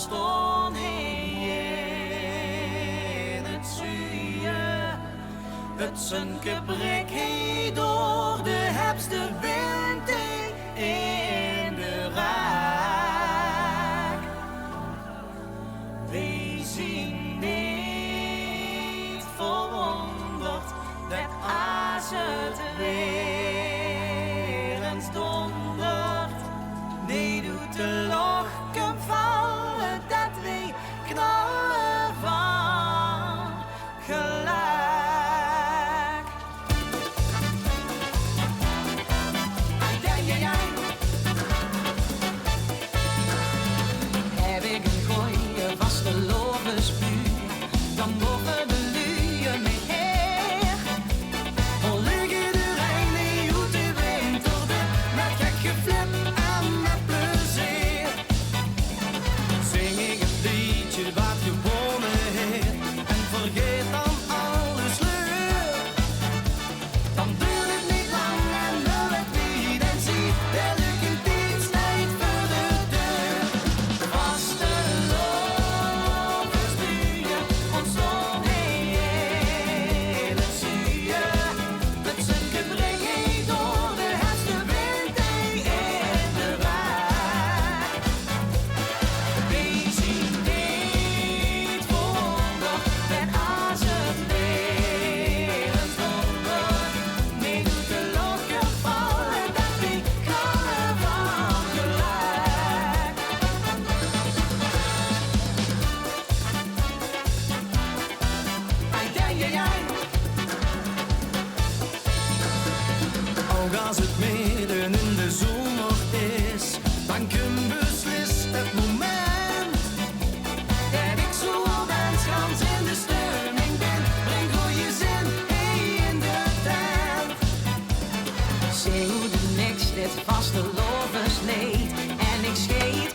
staan in het zuien. Het zonke brik hij door de hebste wind in de raak. We zien niet verwonderd dat als het weer eens dondert, nee doet de lochten vallen dat we knallen van geluid. Heb ik een gooie vaste lovenspuur, dan mogen de luien mee her. Al liggen de Rijn die uit de winterde, met gek geflip en met plezier. Zing ik het liedje wat gewonnen heeft en vergeet dan alles leuk. Dan duurt het niet lang en wil het niet en zie de leuke dienst niet voor de deur. Vaste lovensbuien, ons zon heel het zuien. Het zonke brengt hij door de hefste wind in de raak. We zien niet verwonderd dat als het weer eens dondert, nee doet de lokken vallen dat we knallen van geluid. Ai, ai, ai, ai. Ook als het midden in de zomer is, dan kun beslist het moment dat ik zo al dansgans in de stemming ben. Breng goeie zin in de tent. Zing de niks dit vaste lovensleed en ik scheet